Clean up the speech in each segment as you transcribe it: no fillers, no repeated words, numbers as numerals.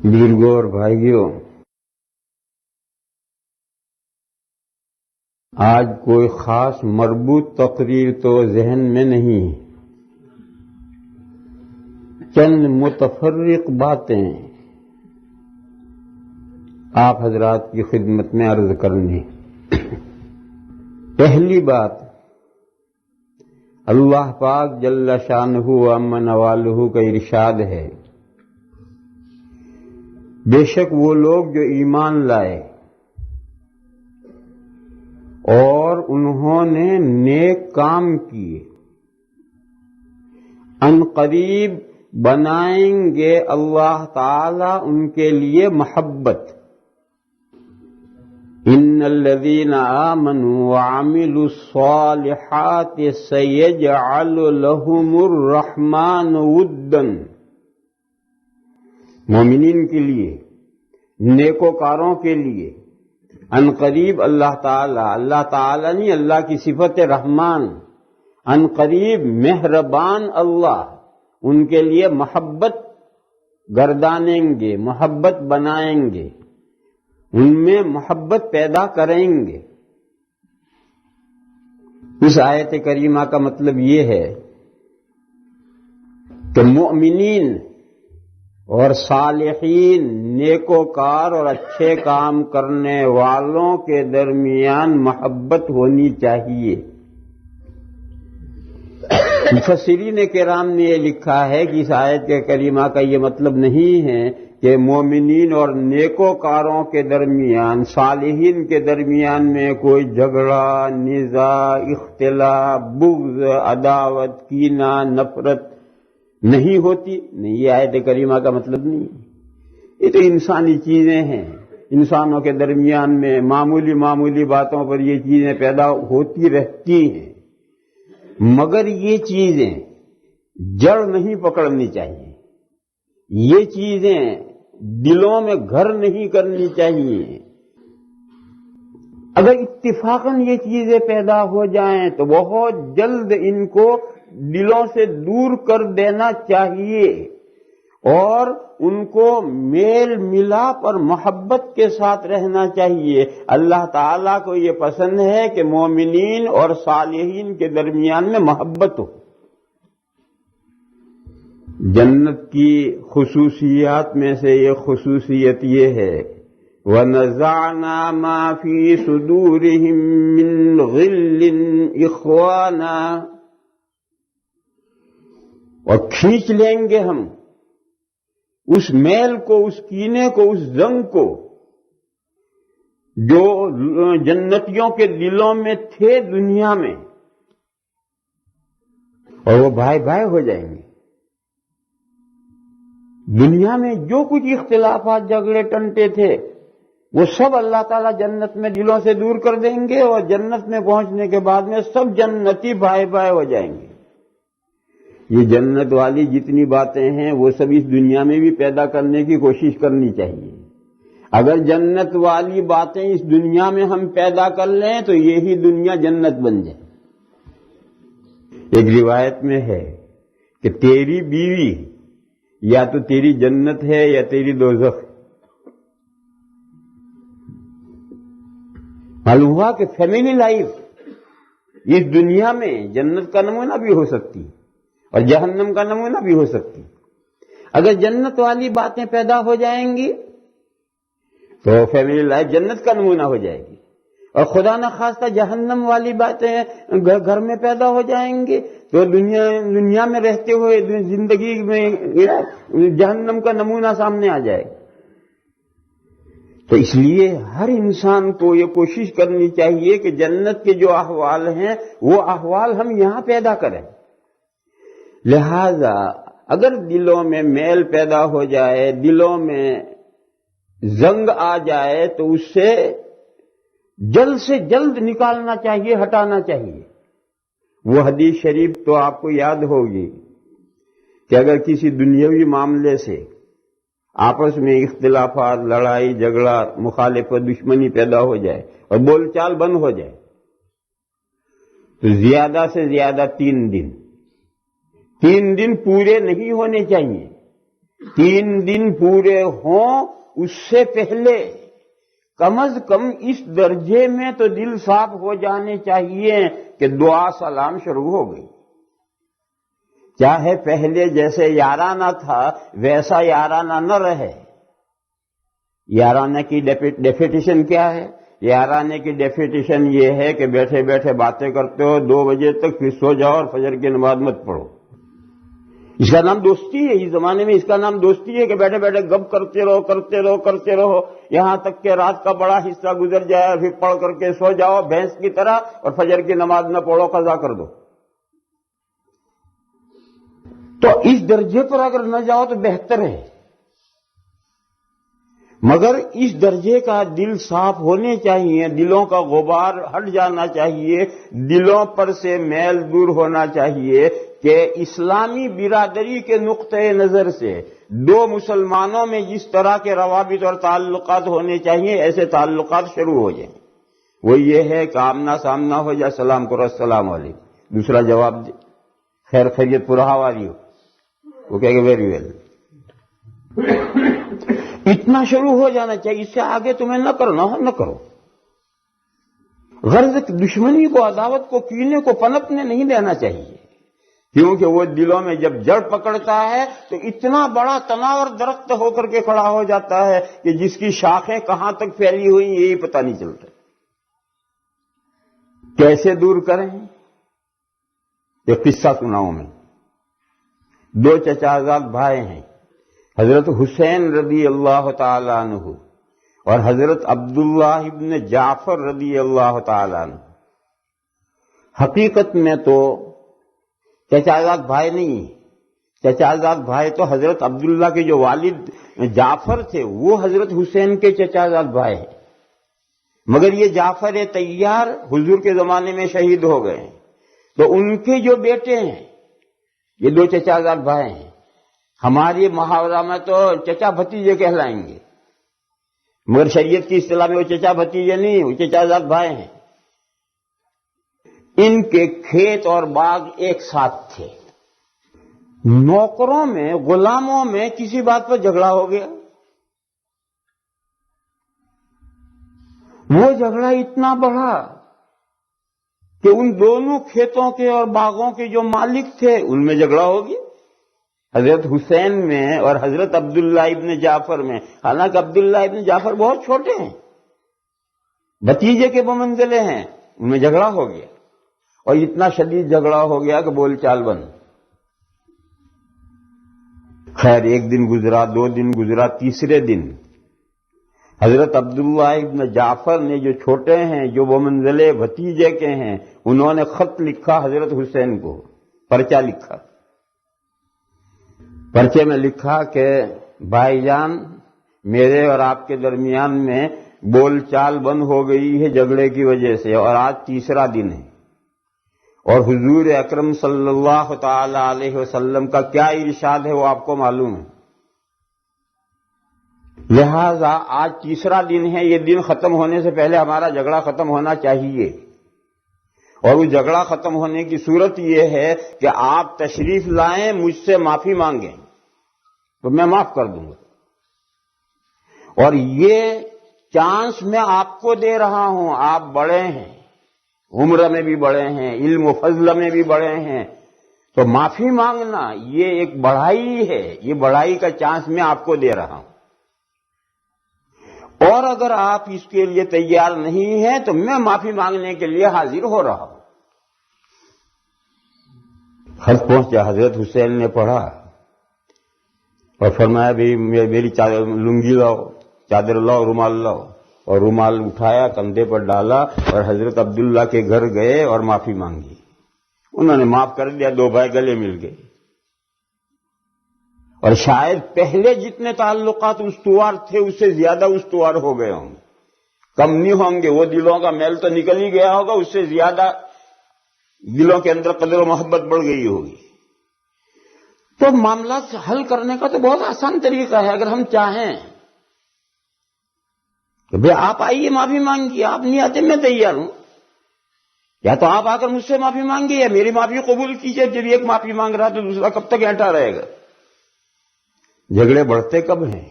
بزرگوں اور بھائیوں، آج کوئی خاص مربوط تقریر تو ذہن میں نہیں، چند متفرق باتیں آپ حضرات کی خدمت میں عرض کرنی۔ پہلی بات، اللہ پاک جل شانہ و عم نوالہ کا ارشاد ہے، بے شک وہ لوگ جو ایمان لائے اور انہوں نے نیک کام کیے، ان قریب بنائیں گے اللہ تعالی ان کے لیے محبت۔ ان الذین آمنوا وعملوا الصالحات سیجعل لهم الرحمن ودا، مومنین کے لیے، نیکوکاروں کے لیے ان قریب اللہ تعالی نہیں، اللہ کی صفت رحمان، ان قریب مہربان اللہ ان کے لیے محبت گردانیں گے، محبت بنائیں گے، ان میں محبت پیدا کریں گے۔ اس آیت کریمہ کا مطلب یہ ہے کہ مؤمنین اور صالحین، نیکوکار اور اچھے کام کرنے والوں کے درمیان محبت ہونی چاہیے۔ مفسرین کرام نے یہ لکھا ہے کہ اس آیت کے کریمہ کا یہ مطلب نہیں ہے کہ مومنین اور نیکوکاروں کے درمیان، صالحین کے درمیان میں کوئی جھگڑا، نزاع، اختلاف، بغض، عداوت، کینہ، نفرت نہیں ہوتی۔ نہیں، یہ آیت کریمہ کا مطلب نہیں ہے۔ یہ تو انسانی چیزیں ہیں، انسانوں کے درمیان میں معمولی باتوں پر یہ چیزیں پیدا ہوتی رہتی ہیں، مگر یہ چیزیں جڑ نہیں پکڑنی چاہیے، یہ چیزیں دلوں میں گھر نہیں کرنی چاہیے۔ اگر اتفاقاً یہ چیزیں پیدا ہو جائیں تو بہت جلد ان کو دلوں سے دور کر دینا چاہیے اور ان کو میل ملاپ اور محبت کے ساتھ رہنا چاہیے۔ اللہ تعالیٰ کو یہ پسند ہے کہ مومنین اور صالحین کے درمیان میں محبت ہو۔ جنت کی خصوصیات میں سے یہ خصوصیت یہ ہے، وَنَزَعْنَا مَا فِي صُدُورِهِم مِّن غِلٍّ إِخْوَانًا، اور کھینچ لیں گے ہم اس میل کو، اس کینے کو، اس زنگ کو جو جنتیوں کے دلوں میں تھے دنیا میں، اور وہ بھائی بھائی ہو جائیں گے۔ دنیا میں جو کچھ اختلافات، جھگڑے ٹنٹے تھے، وہ سب اللہ تعالیٰ جنت میں دلوں سے دور کر دیں گے، اور جنت میں پہنچنے کے بعد میں سب جنتی بھائی بھائی ہو جائیں گے۔ یہ جنت والی جتنی باتیں ہیں وہ سب اس دنیا میں بھی پیدا کرنے کی کوشش کرنی چاہیے۔ اگر جنت والی باتیں اس دنیا میں ہم پیدا کر لیں تو یہی دنیا جنت بن جائے۔ ایک روایت میں ہے کہ تیری بیوی یا تو تیری جنت ہے یا تیری دوزخ۔ معلوم ہوا کہ فیملی لائف اس دنیا میں جنت کا نمونہ بھی ہو سکتی اور جہنم کا نمونہ بھی ہو سکتی۔ اگر جنت والی باتیں پیدا ہو جائیں گی تو فیملی لائف جنت کا نمونہ ہو جائے گی، اور خدا نخواستہ جہنم والی باتیں گھر میں پیدا ہو جائیں گی تو دنیا میں رہتے ہوئے زندگی میں جہنم کا نمونہ سامنے آ جائے گا۔ تو اس لیے ہر انسان کو یہ کوشش کرنی چاہیے کہ جنت کے جو احوال ہیں وہ احوال ہم یہاں پیدا کریں۔ لہذا اگر دلوں میں میل پیدا ہو جائے، دلوں میں زنگ آ جائے تو اس سے جلد نکالنا چاہیے، ہٹانا چاہیے۔ وہ حدیث شریف تو آپ کو یاد ہوگی کہ اگر کسی دنیاوی معاملے سے آپس میں اختلافات، لڑائی جھگڑا، مخالفت، دشمنی پیدا ہو جائے اور بول چال بند ہو جائے تو زیادہ سے زیادہ 3 دن پورے نہیں ہونے چاہیے۔ 3 دن پورے ہوں اس سے پہلے کم از کم اس درجے میں تو دل صاف ہو جانے چاہیے کہ دعا سلام شروع ہو گئی. چاہے پہلے جیسے یارانہ تھا ویسا یارانہ نہ رہے. یارانہ کی ڈیفینیشن کیا ہے؟ یارانہ کی ڈیفینیشن یہ ہے کہ بیٹھے بیٹھے باتیں کرتے ہو 2 بجے تک، پھر سو جاؤ اور فجر کی نماز مت پڑھو. اس کا نام دوستی ہے. اس زمانے میں اس کا نام دوستی ہے کہ بیٹھے بیٹھے گپ کرتے رہو یہاں تک کہ رات کا بڑا حصہ گزر جائے، پھر پڑھ کر کے سو جاؤ بھینس کی طرح، اور فجر کی نماز نہ پڑھو، قضا کر دو. تو اس درجے پر اگر نہ جاؤ تو بہتر ہے. مگر اس درجے کا دل صاف ہونے چاہیے، دلوں کا غبار ہٹ جانا چاہیے، دلوں پر سے میل دور ہونا چاہیے کہ اسلامی برادری کے نقطۂ نظر سے 2 مسلمانوں میں جس طرح کے روابط اور تعلقات ہونے چاہیے ایسے تعلقات شروع ہو جائیں. وہ یہ ہے کہ آمنا سامنا ہو جائے، سلام کرو السلام علیکم، دوسرا جواب دے، خیر خیریت پورا حوالی ہو، وہ کہے گا ویری ویل. اتنا شروع ہو جانا چاہیے. اس سے آگے تمہیں نہ کرنا ہو نہ کرو. غرض دشمنی کو، عداوت کو، کینے کو پنپنے نہیں دینا چاہیے، کیونکہ وہ دلوں میں جب جڑ پکڑتا ہے تو اتنا بڑا تناور درخت ہو کر کے کھڑا ہو جاتا ہے کہ جس کی شاخیں کہاں تک پھیلی ہوئی یہی پتہ نہیں چلتا. کیسے دور کریں؟ ایک قصہ سناؤں میں. 2 چچازاد بھائی ہیں، حضرت حسین رضی اللہ تعالی عنہ اور حضرت عبداللہ ابن جعفر رضی اللہ تعالی عنہ. حقیقت میں تو چچازاد بھائی نہیں، چچازاد بھائی تو حضرت عبداللہ کے جو والد جعفر تھے وہ حضرت حسین کے چچازاد بھائی ہیں. مگر یہ جعفر طیار حضور کے زمانے میں شہید ہو گئے ہیں، تو ان کے جو بیٹے ہیں یہ 2 چچازاد بھائی ہیں. ہماری محاورہ میں تو چچا بھتیجے کہلائیں گے، مگر شریعت کی اصطلاح میں وہ چچا بھتیجے نہیں، وہ چچازاد بھائی ہیں. ان کے کھیت اور باغ ایک ساتھ تھے. نوکروں میں، غلاموں میں کسی بات پر جھگڑا ہو گیا. وہ جھگڑا اتنا بڑھا کہ ان دونوں کھیتوں کے اور باغوں کے جو مالک تھے ان میں جھگڑا ہو گیا، حضرت حسین میں اور حضرت عبداللہ ابن جعفر میں. حالانکہ عبداللہ ابن جعفر بہت چھوٹے ہیں، بھتیجے کے بمنزلے ہیں، ان میں جھگڑا ہو گیا. اور اتنا شدید جھگڑا ہو گیا کہ بول چال بند. خیر 1 دن گزرا، 2 دن گزرا، تیسرے دن حضرت عبداللہ ابن جعفر نے، جو چھوٹے ہیں، جو بمنزلے بھتیجے کے ہیں، انہوں نے خط لکھا حضرت حسین کو، پرچہ لکھا. پرچے میں لکھا کہ بھائی جان، میرے اور آپ کے درمیان میں بول چال بند ہو گئی ہے جھگڑے کی وجہ سے، اور آج تیسرا دن ہے، اور حضور اکرم صلی اللہ تعالی علیہ وسلم کا کیا ارشاد ہے وہ آپ کو معلوم ہے. لہذا آج تیسرا دن ہے، یہ دن ختم ہونے سے پہلے ہمارا جھگڑا ختم ہونا چاہیے. اور وہ جھگڑا ختم ہونے کی صورت یہ ہے کہ آپ تشریف لائیں، مجھ سے معافی مانگیں تو میں معاف کر دوں گا. اور یہ چانس میں آپ کو دے رہا ہوں، آپ بڑے ہیں، عمر میں بھی بڑے ہیں، علم و فضل میں بھی بڑے ہیں، تو معافی مانگنا یہ ایک بڑائی ہے، یہ بڑائی کا چانس میں آپ کو دے رہا ہوں. اور اگر آپ اس کے لیے تیار نہیں ہیں تو میں معافی مانگنے کے لیے حاضر ہو رہا ہوں. خط پہنچا، حضرت حسین نے پڑھا اور فرمایا بھی میری لنگی لاؤ، چادر لاؤ، رومال لاؤ. اور رومال اٹھایا، کندھے پر ڈالا اور حضرت عبداللہ کے گھر گئے اور معافی مانگی. انہوں نے معاف کر دیا، 2 بھائی گلے مل گئے. اور شاید پہلے جتنے تعلقات استوار تھے اس سے زیادہ استوار ہو گئے ہوں گے، کم نہیں ہوں گے. وہ دلوں کا میل تو نکل ہی گیا ہوگا، اس سے زیادہ دلوں کے اندر قدر و محبت بڑھ گئی ہوگی. تو معاملات حل کرنے کا تو بہت آسان طریقہ ہے. اگر ہم چاہیں کہ بھئی آپ آئیے معافی مانگیے، آپ نہیں آتے میں تیار ہوں. یا تو آپ آ کر مجھ سے معافی مانگیے یا میری معافی قبول کیجیے. جب ایک معافی مانگ رہا تو دوسرا کب تک اینٹا رہے گا؟ جھگڑے بڑھتے کب ہیں؟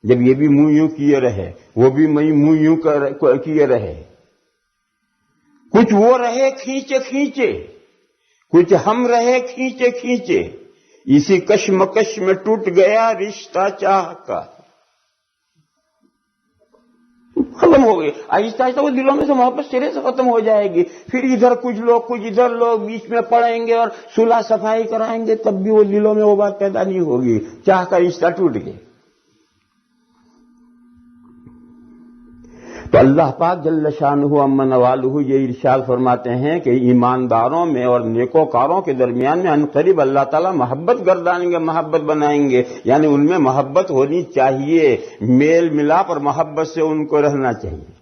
جب یہ بھی منہ یوں کیے رہے، وہ بھی منہ یوں کیے رہے، کچھ وہ رہے کھینچے کھینچے، کچھ ہم رہے کھینچے کھینچے، اسی کشمکش میں ٹوٹ گیا رشتہ چاہ کا، ختم ہو گئی۔ آہستہ آہستہ وہ دلوں میں سے محبت سرے سے ختم ہو جائے گی، پھر ادھر کچھ لوگ کچھ ادھر لوگ بیچ میں پڑیں گے اور صلح صفائی کرائیں گے، تب بھی وہ دلوں میں وہ بات پیدا نہیں ہوگی، چاہ کا رشتہ ٹوٹ گیا۔ تو اللہ پاک جل شانہ عم نوالہ یہ ارشاد فرماتے ہیں کہ ایمانداروں میں اور نیکوکاروں کے درمیان میں عنقریب اللہ تعالیٰ محبت گردانیں گے، محبت بنائیں گے، یعنی ان میں محبت ہونی چاہیے، میل ملاپ اور محبت سے ان کو رہنا چاہیے۔